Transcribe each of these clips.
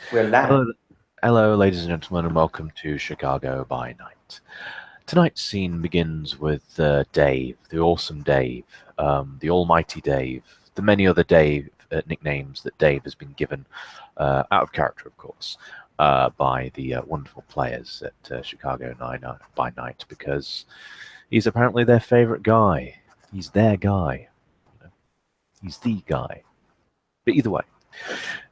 We're live. Hello, hello, ladies and gentlemen, and welcome to Chicago by Night. Tonight's scene begins with Dave, the awesome Dave, the almighty Dave, the many other Dave nicknames that Dave has been given, out of character, of course, by the wonderful players at Chicago by Night, because he's apparently their favorite guy. He's their guy. You know? He's the guy. But either way,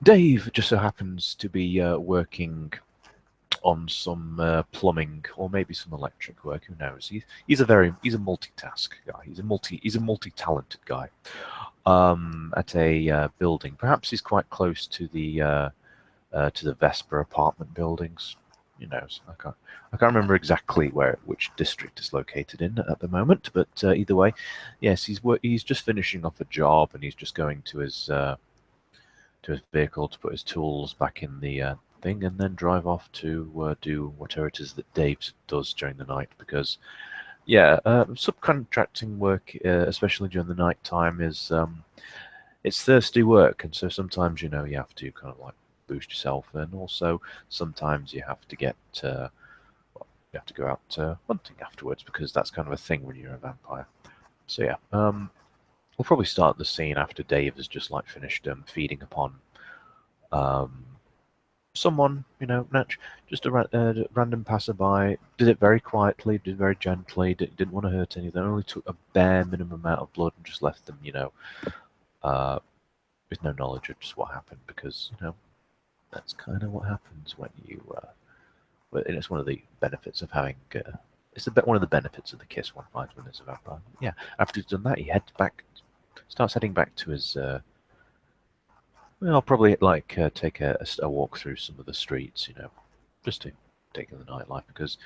Dave just so happens to be working on some plumbing or maybe some electric work. Who knows? He's a multitask guy. He's a multi-talented guy. At a building, perhaps he's quite close to the Vesper apartment buildings. You know, so I can't remember exactly which district it's located in at the moment, but either way, yes, he's just finishing off a job and he's just going to his vehicle to put his tools back in the thing and then drive off to do whatever it is that Dave does during the night. Because, yeah, subcontracting work, especially during the night time, is it's thirsty work, and so sometimes you have to kind of like boost yourself, and also sometimes you have to get you have to go out hunting afterwards because that's kind of a thing when you're a vampire. So yeah, we'll probably start the scene after Dave has just like finished feeding upon um, someone, just a random passerby, did it very quietly, did it very gently, didn't want to hurt anything, only took a bare minimum amount of blood and just left them, uh, with no knowledge of just what happened, because, that's kind of what happens when and it's one of the benefits of having, it's one of the benefits of the kiss one finds when there's a vampire. Yeah, after he's done that, starts heading back to his, well, I'll probably like take a walk through some of the streets, just to take in the nightlife because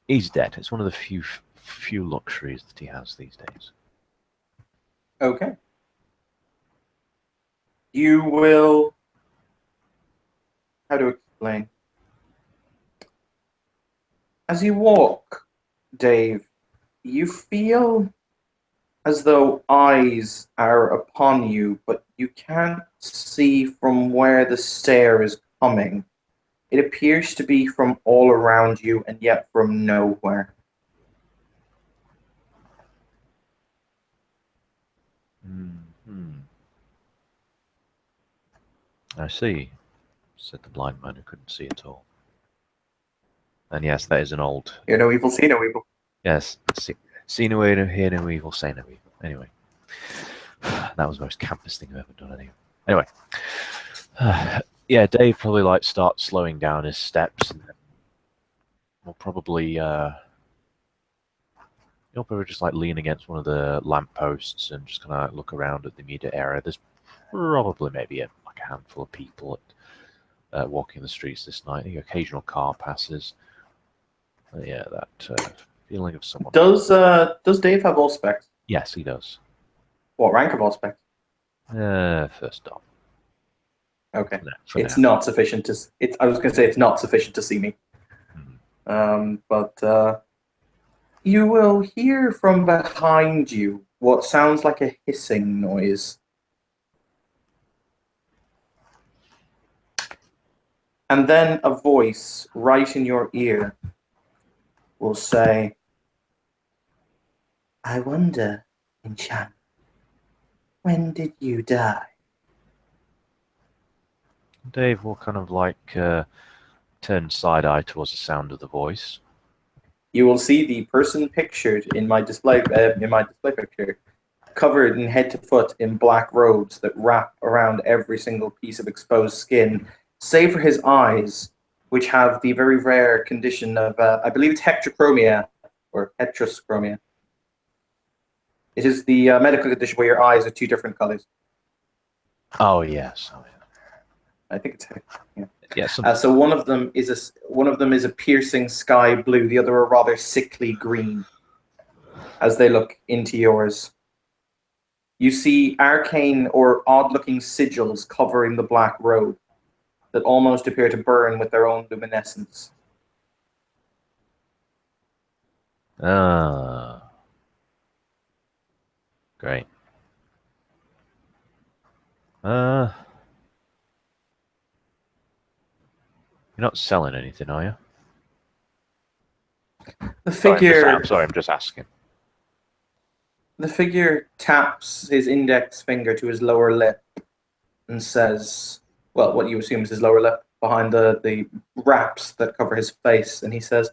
he's dead. It's one of the few luxuries that he has these days. Okay. You will. How to explain? As you walk, Dave, you feel as though eyes are upon you, but you can't see from where the stare is coming. It appears to be from all around you and yet from nowhere. Hmm. I see, said the blind man who couldn't see at all. And yes, that is an old. Hear no evil, see no evil. Yes, see no evil, hear no evil, say no evil. Anyway, that was the most campus thing I've ever done. Anyway, yeah, Dave probably like starts slowing down his steps, and then will probably he'll probably just like lean against one of the lampposts and just kind of look around at the immediate area. There's probably maybe like a handful of people walking the streets this night. The occasional car passes. Yeah, that feeling of someone. Does Dave have Auspex? Yes, he does. What rank of Auspex? First off, Okay. for It's now. not sufficient to. I was going to say it's not sufficient to see me. Mhm. But you will hear from behind you what sounds like a hissing noise. And then a voice right in your ear will say, I wonder, Enchan, when did you die? Dave will kind of like turn side eye towards the sound of the voice. You will see the person pictured in my display picture, covered in head to foot in black robes that wrap around every single piece of exposed skin, save for his eyes, which have the very rare condition of, I believe it's heterochromia or heteroschromia. It is the medical condition where your eyes are two different colors. Oh yes, oh, yeah. I think it's yeah. Yeah, something. So one of them is a piercing sky blue. The other a rather sickly green. As they look into yours, you see arcane or odd-looking sigils covering the black robe that almost appear to burn with their own luminescence. Ah, great. Uh, You're not selling anything, are you? The Sorry, figure. I'm sorry, I'm just asking. The figure taps his index finger to his lower lip and says, well, what you assume is his lower lip behind the wraps that cover his face, and he says,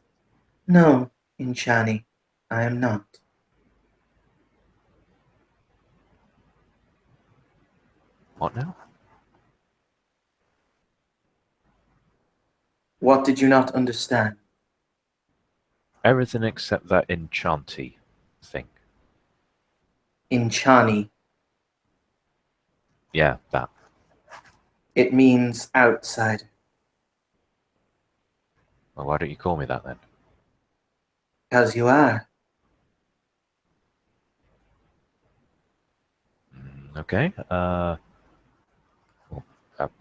"No, Inchani, I am not." What now? What did you not understand? Everything except that enchanty thing. Inchani. Yeah, that. It means outsider. Well, why don't you call me that then? Because you are. Okay. Well,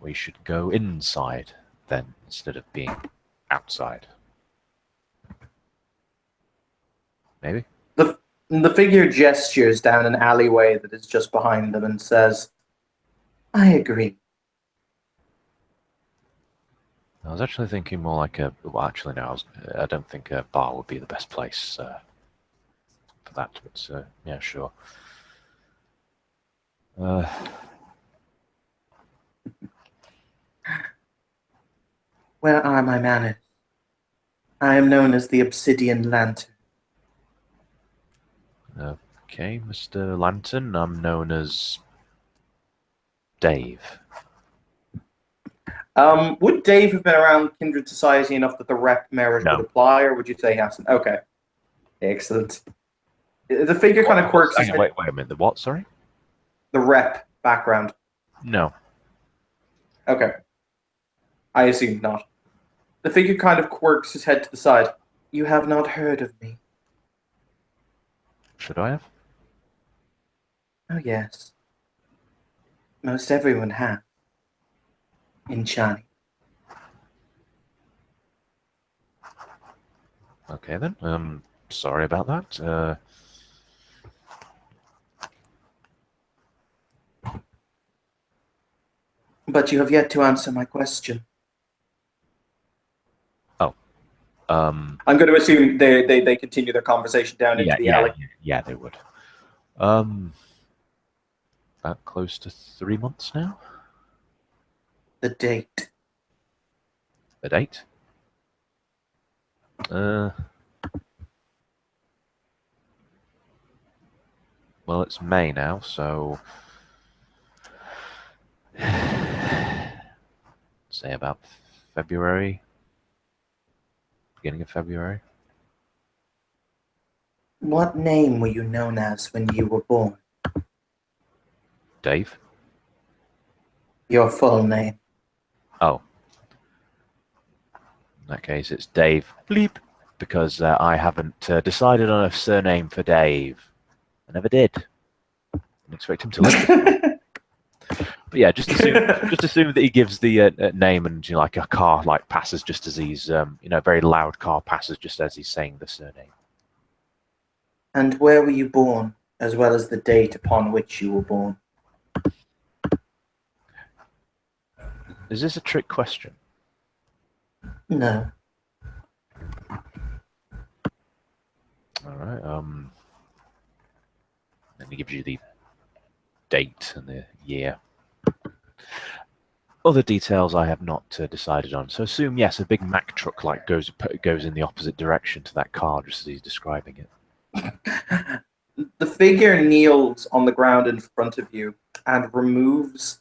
we should go inside then instead of being outside. Maybe. The figure gestures down an alleyway that is just behind them and says, "I agree." I was actually thinking more like a. Well, actually, no. I don't think a bar would be the best place for that. But yeah, sure. Where are my manners? I am known as the Obsidian Lantern. Okay, Mr. Lantern. I'm known as Dave. Would Dave have been around Kindred Society enough that the rep merit No. would apply, or would you say he hasn't? Okay. Excellent. The figure kind of quirks his head. Wait a minute. The what? Sorry. The rep background. No. Okay. I assume not. The figure kind of quirks his head to the side. You have not heard of me. Should I have? Oh, yes. Most everyone has. Inchani. Okay then. Sorry about that. But you have yet to answer my question. I'm going to assume they continue their conversation down into the alley. Yeah, they would. About close to 3 months now. The date. The date? Well, it's May now, so say about February, beginning of February. What name were you known as when you were born? Dave? Your full name. Oh. In that case, it's Dave Bleep, because I haven't decided on a surname for Dave. I never did. I didn't expect him to listen. But yeah, just assume that he gives the name, and like a car like passes just as he's a very loud car passes just as he's saying the surname. And where were you born, as well as the date upon which you were born? Is this a trick question? No. All right. Then he gives you the date and the year. Other details I have not decided on. So assume yes, a big Mack truck like goes in the opposite direction to that car, just as he's describing it. The figure kneels on the ground in front of you and removes.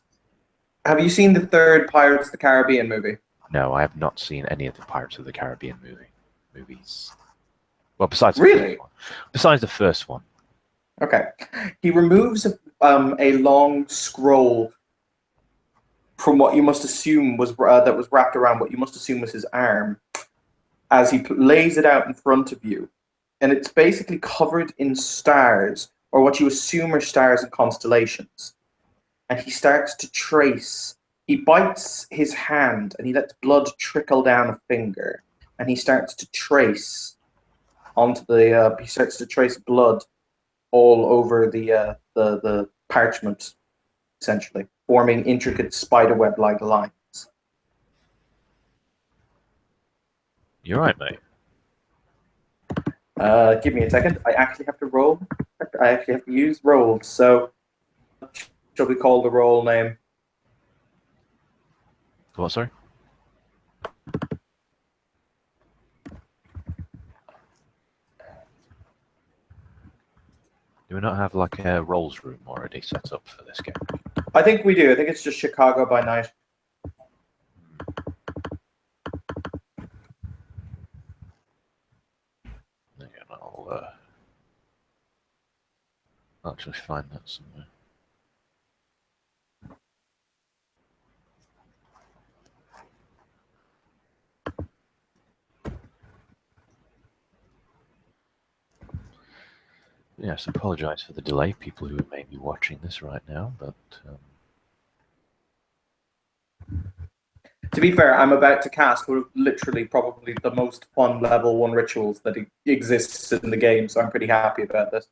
Have you seen the third Pirates of the Caribbean movie? No, I have not seen any of the Pirates of the Caribbean movies. Well, besides the first one. Okay. He removes a long scroll from what you must assume was that was wrapped around what you must assume was his arm, as he lays it out in front of you, and it's basically covered in stars, or what you assume are stars and constellations. And he starts to trace. He bites his hand and he lets blood trickle down a finger, and he starts to trace onto the. He starts to trace blood all over the parchment, essentially forming intricate spiderweb-like lines. You're right, mate. Give me a second. I actually have to roll. I actually have to use rolls. So, shall we call the roll name? What, sorry? Do we not have like a rolls room already set up for this game? I think we do. I think it's just Chicago by Night. Again, I'll actually find that somewhere. Yes, apologise for the delay, people who may be watching this right now, but To be fair, I'm about to cast literally probably the most fun level 1 rituals that exists in the game, so I'm pretty happy about this.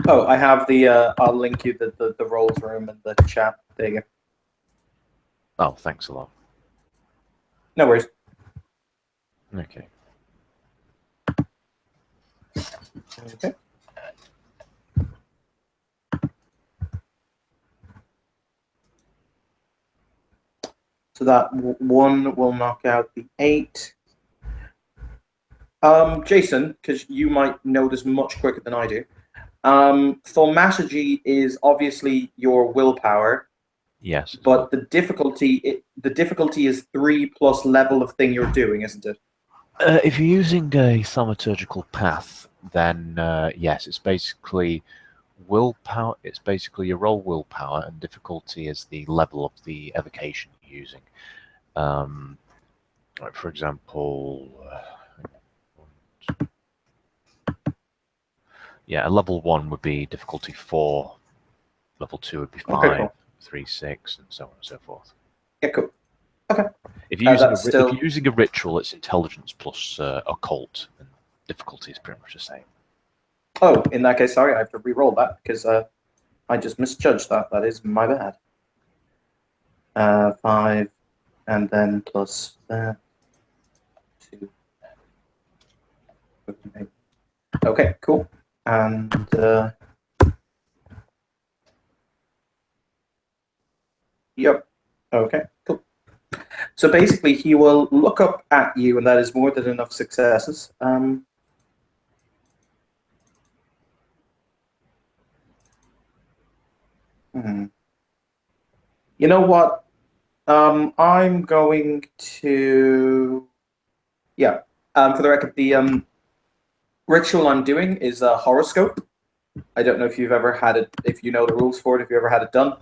Oh, I have the. I'll link you the rolls room in the chat. There you go. Oh, thanks a lot. No worries. Okay. Okay. So that 1 will knock out the 8. Jason, because you might know this much quicker than I do. Thaumaturgy is obviously your willpower. Yes. But the difficulty is 3 plus level of thing you're doing, isn't it? If you're using a thaumaturgical path, then yes, it's basically willpower. It's basically your roll willpower, and difficulty is the level of the evocation you're using. Like for example, yeah, a level 1 would be difficulty 4. Level 2 would be 5, Okay, cool. 3, 6, and so on and so forth. Yeah, cool. Okay. If you're using a ritual, it's intelligence plus occult, and difficulty is pretty much the same. Oh, in that case, sorry, I have to re-roll that because I just misjudged that. That is my bad. 5, and then plus 2. Okay, cool. And yep. Okay, cool. So basically, he will look up at you, and that is more than enough successes. You know what? I'm going to, yeah. For the record, the ritual I'm doing is a horoscope. I don't know if you've ever had it, if you know the rules for it, if you ever had it done.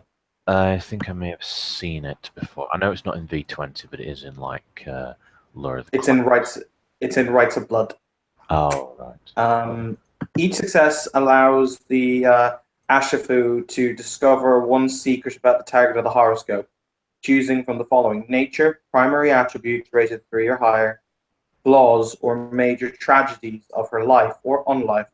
I think I may have seen it before. I know it's not in V20, but it is in like Lure of the It's in Rites. It's in Rites of Blood. Oh, right. Each success allows the Ashifu to discover one secret about the target of the horoscope, choosing from the following: nature, primary attributes rated 3 or higher, flaws or major tragedies of her life or unlife.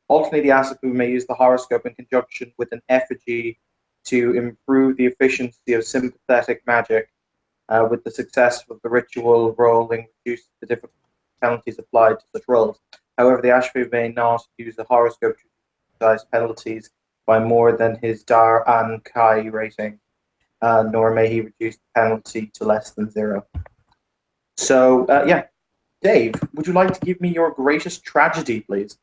Ultimately, the Ashifu may use the horoscope in conjunction with an effigy to improve the efficiency of sympathetic magic. With the success of the ritual rolling, reduce the difficulty penalties applied to such rolls. However, the Ashby may not use the horoscope to exercise penalties by more than his Dar An Kai rating, nor may he reduce the penalty to less than 0. So, yeah. Dave, would you like to give me your greatest tragedy, please?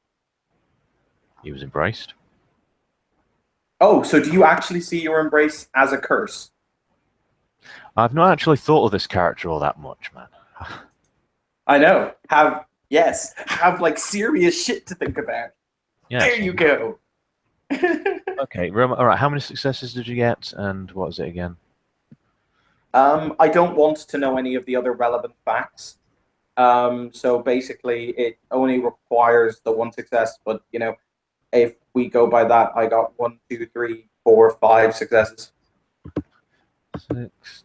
He was embraced. Oh, so do you actually see your embrace as a curse? I've not actually thought of this character all that much, man. I know. Have like serious shit to think about. Yes. There you go. Okay, all right. How many successes did you get, and what was it again? I don't want to know any of the other relevant facts. So basically, it only requires the 1 success. But you know, if we go by that, I got 1, 2, 3, 4, 5 successes. 6.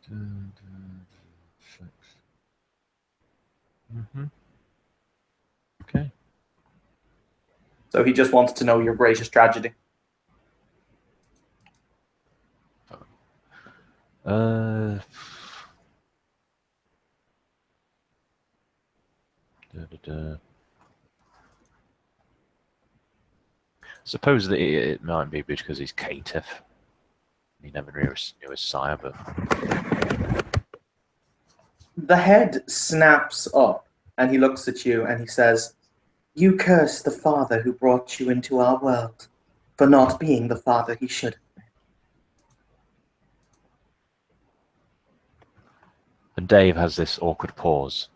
Mm-hmm. So he just wants to know your greatest tragedy. Suppose that it might be because he's caitiff. He never knew his sire, but The head snaps up and he looks at you and he says, "You curse the father who brought you into our world for not being the father he should have." and Dave has this awkward pause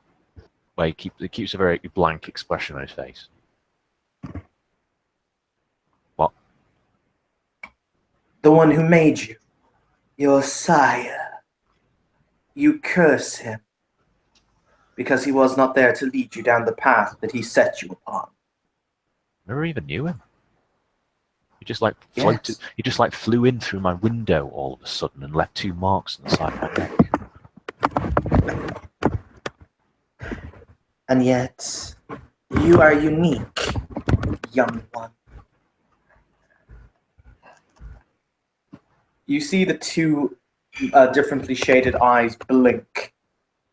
where he keeps a very blank expression on his face. What? The one who made you, your sire. You curse him because he was not there to lead you down the path that he set you upon. Never even knew him. He just like Yes. floated. He just like flew in through my window all of a sudden and left 2 marks on the side of my neck. And yet, you are unique, young one. You see the two differently shaded eyes blink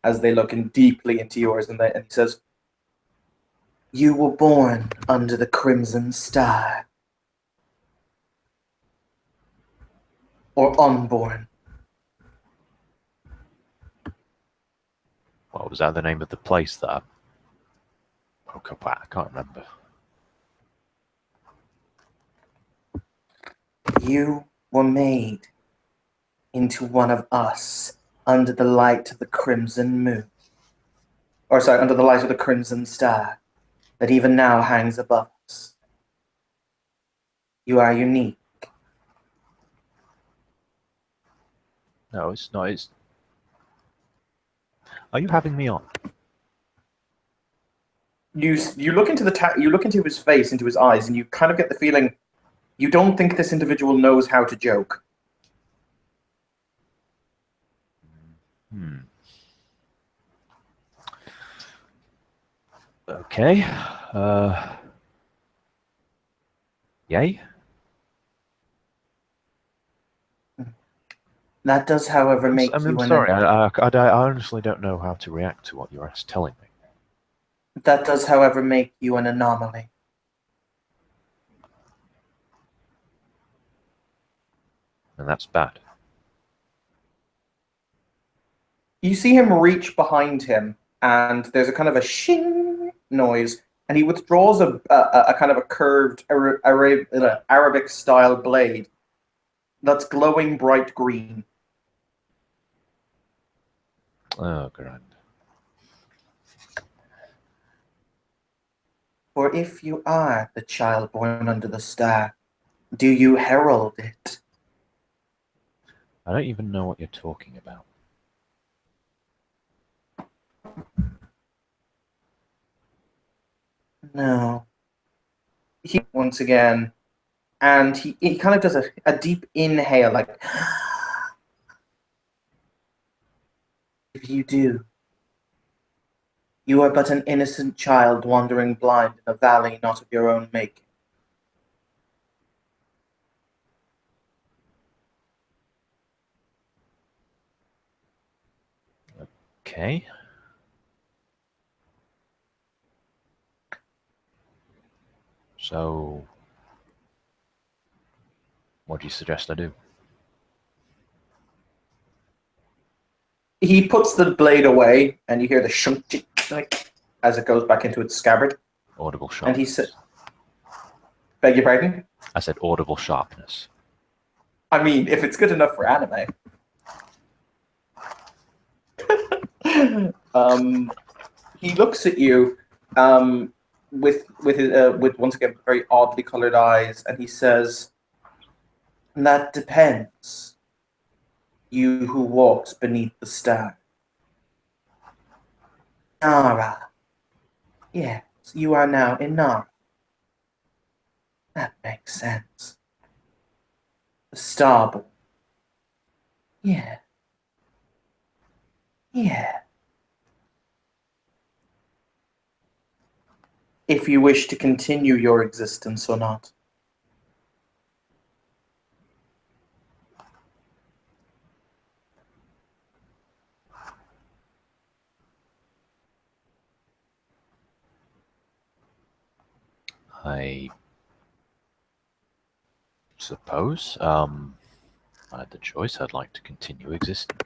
as they look deeply into yours, and he says, "You were born under the crimson star. Or unborn." What was that the name of the place that I woke up at? I can't remember. You were made into one of us under the light of the crimson moon. Or sorry, under the light of the crimson star that even now hangs above us. You are unique. No, it's not. Are you having me on? You look into you look into his face, into his eyes, and you kind of get the feeling you don't think this individual knows how to joke. Okay. Yay? That does, however, make I'm you sorry. I honestly don't know how to react to what you're telling me. That does, however, make you an anomaly. And that's bad. You see him reach behind him, and there's a kind of a shing noise, and he withdraws a kind of a curved Arabic-style blade that's glowing bright green. Oh, grand. For if you are the child born under the star, do you herald it? I don't even know what you're talking about. No. He once again, and he kind of does a deep inhale, like, if you do, you are but an innocent child wandering blind in a valley not of your own making. Okay. So, what do you suggest I do? He puts the blade away, and you hear the shunk as it goes back into its scabbard. Audible sharpness. And he said, "Beg your pardon?" I said audible sharpness. I mean, if it's good enough for anime. He looks at you with once again very oddly colored eyes, and he says, "That depends. You who walks beneath the star." Nara. Yes, you are now in Nara. That makes sense. The Starborn. Yeah. Yeah. if you wish to continue your existence or not. I suppose, I had the choice, I'd like to continue existing.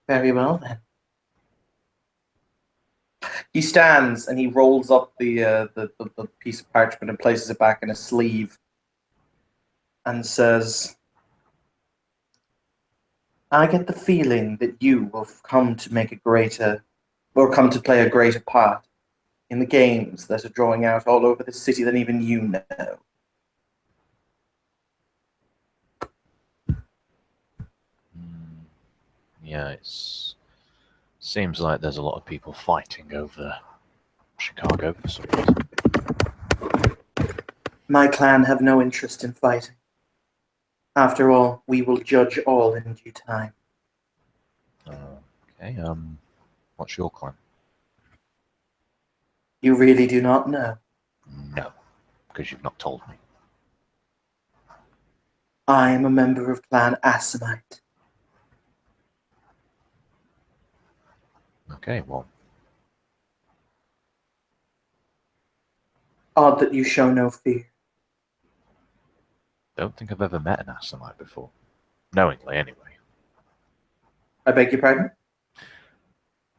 Very well, then. He stands and he rolls up the piece of parchment and places it back in a sleeve and says, I get the feeling that you will come to make a greater, or come to play a greater part in the games that are drawing out all over the city than even you know. Yeah, it seems like there's a lot of people fighting over Chicago for some reason. My clan have no interest in fighting. After all, we will judge all in due time. Okay, what's your clan? You really do not know. No, because you've not told me. I am a member of Clan Asimite. Okay, well, Odd that you show no fear. don't think I've ever met an Asimite before. Knowingly, anyway. I beg your pardon?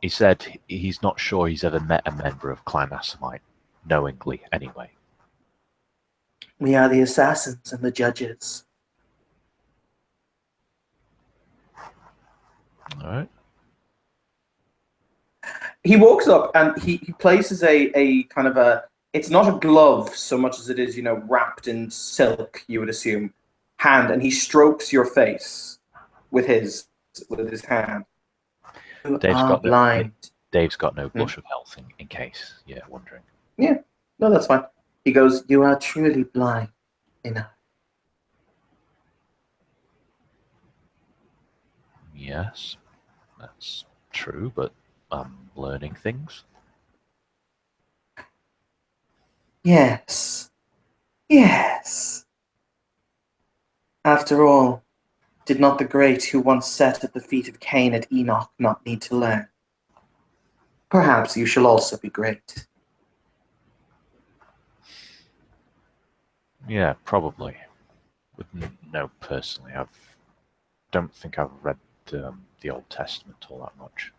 He said he's not sure he's ever met a member of Clan Asimite. Knowingly, anyway. We are the assassins and the judges. Alright. He walks up and he places a kind of a, it's not a glove so much as it is, wrapped in silk, you would assume, hand, and he strokes your face with his hand. You are blind. Dave's got no blush of health in case you're wondering. Yeah, no, that's fine. He goes, you are truly blind enough. Yes, that's true, but I'm learning things. Yes. Yes. After all, did not the great who once sat at the feet of Cain at Enoch not need to learn? Perhaps you shall also be great. Yeah, probably. No, personally, don't think I've read the Old Testament all that much.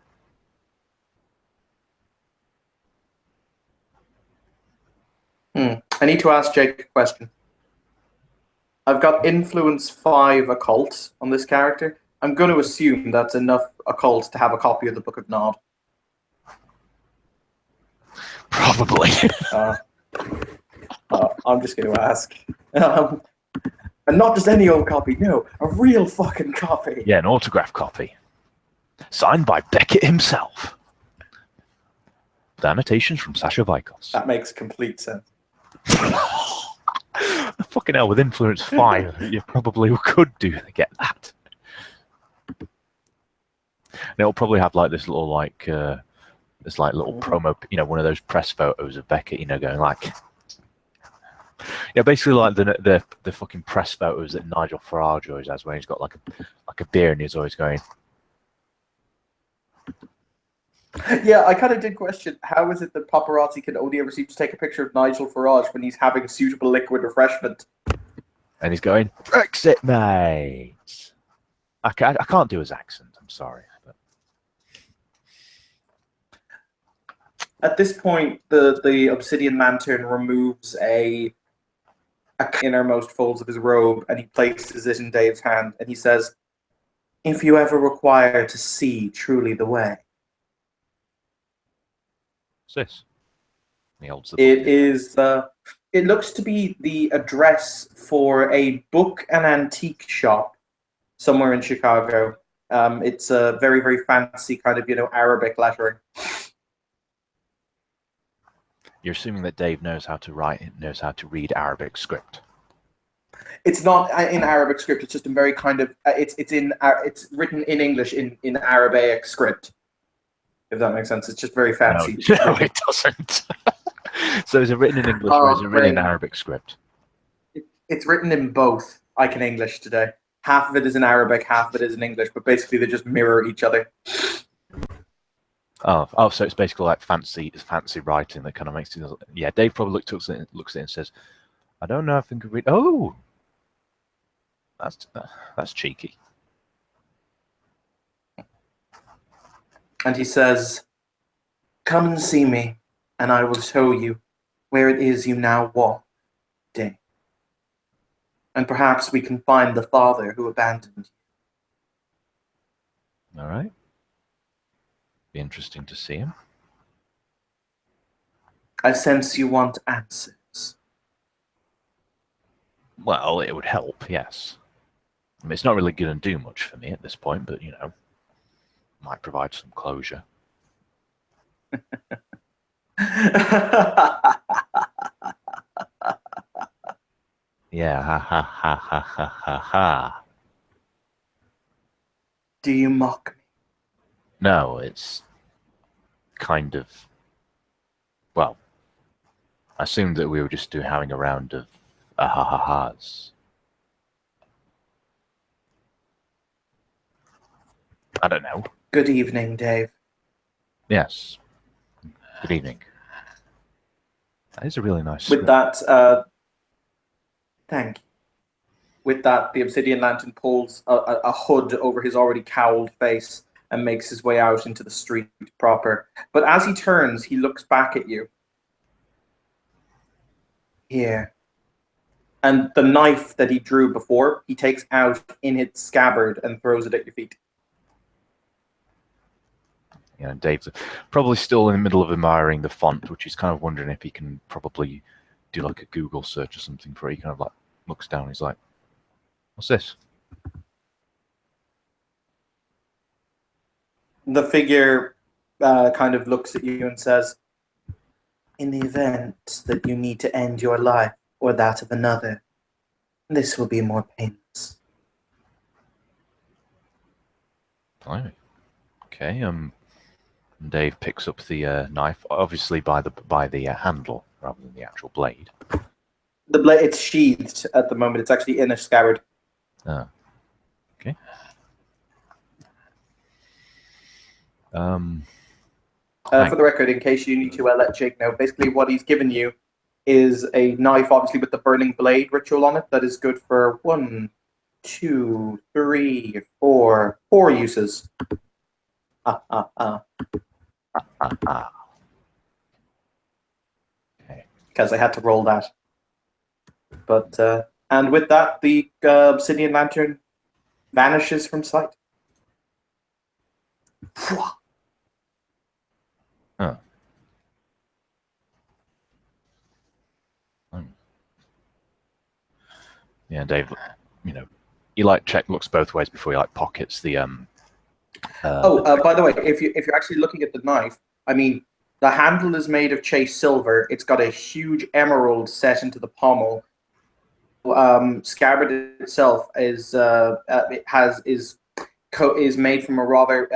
I need to ask Jake a question. I've got influence 5 occult on this character. I'm going to assume that's enough occult to have a copy of the Book of Nod. Probably. I'm just going to ask. And not just any old copy, no, a real fucking copy. Yeah, an autograph copy. Signed by Beckett himself. With annotations from Sasha Vikos. That makes complete sense. Fucking hell, with influence 5, you probably could get that. And it'll probably have like this little little promo, one of those press photos of Beckett, going like, basically like the fucking press photos that Nigel Farage always has, where he's got like a beer and he's always going. Yeah, I kind of did question, how is it that paparazzi can only ever seem to take a picture of Nigel Farage when he's having a suitable liquid refreshment? And he's going, Brexit, mate! I can't do his accent, I'm sorry. But... At this point, the Obsidian Lantern removes a innermost folds of his robe, and he places it in Dave's hand, and he says, if you ever require to see truly the way. This? He holds the It is. It looks to be the address for a book and antique shop somewhere in Chicago. It's a very, very fancy kind of Arabic lettering. You're assuming that Dave knows how to read Arabic script. It's not in Arabic script. It's just in very kind of. It's written in English in Arabic script. if that makes sense. It's just very No, fancy. no, it doesn't. So is it written in English or is it written in great. Arabic script? It's written in both. I can English today. Half of it is in Arabic, half of it is in English, but basically they just mirror each other. Oh, so it's basically like fancy writing that kind of makes it. Yeah, Dave probably looks at it and says, "I don't know if I can read." Oh, that's cheeky. And he says, "Come and see me, and I will show you where it is you now walk, Dave. And perhaps we can find the father who abandoned you." All right. Be interesting to see him. I sense you want answers. Well, it would help, yes. I mean, it's not really going to do much for me at this point, but, might provide some closure. Yeah, ha ha ha ha ha ha ha. Do you mock me? No, it's kind of... Well, I assumed that we were just having a round of ha-ha-ha-has. I don't know. Good evening, Dave. Yes. Good evening. That is a really nice With script. that, thank you. With that, the Obsidian Lantern pulls a hood over his already cowled face and makes his way out into the street proper. But as he turns, he looks back at you. Here. And the knife that he drew before, he takes out in its scabbard and throws it at your feet. Dave's probably still in the middle of admiring the font, which he's kind of wondering if he can probably do like a Google search or something for it. He kind of like looks down, he's like, "What's this?" The figure kind of looks at you and says, "In the event that you need to end your life or that of another, this will be more painless." Blimey. Okay, Dave picks up the knife, obviously by the handle rather than the actual blade. The blade, it's sheathed at the moment. It's actually in a scabbard. Oh. Okay. For the record, in case you need to let Jake know, basically what he's given you is a knife, obviously with the burning blade ritual on it, that is good for 1, 2, 3, 4 uses. Okay. Because I had to roll that. But and with that, the Obsidian Lantern vanishes from sight. Oh. Yeah, Dave, he looks both ways before he pockets the by the way, if you're actually looking at the knife, I mean, the handle is made of chased silver. It's got a huge emerald set into the pommel. Scabbard itself is made from a rather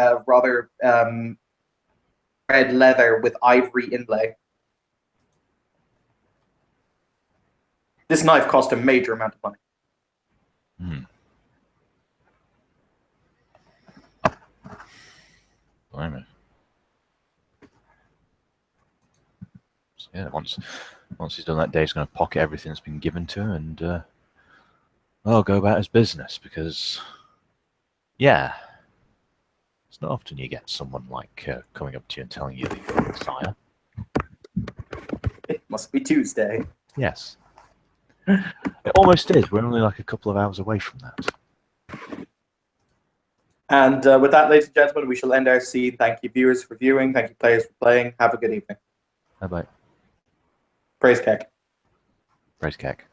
red leather with ivory inlay. This knife cost a major amount of money. Blimey. So, yeah, once he's done that, Dave's going to pocket everything that's been given to him and go about his business, because, yeah, it's not often you get someone coming up to you and telling you that you're a Messiah. It must be Tuesday. Yes. It almost is. We're only a couple of hours away from that. And with that, ladies and gentlemen, we shall end our scene. Thank you, viewers, for viewing. Thank you, players, for playing. Have a good evening. Bye-bye. Praise Keck. Praise Keck.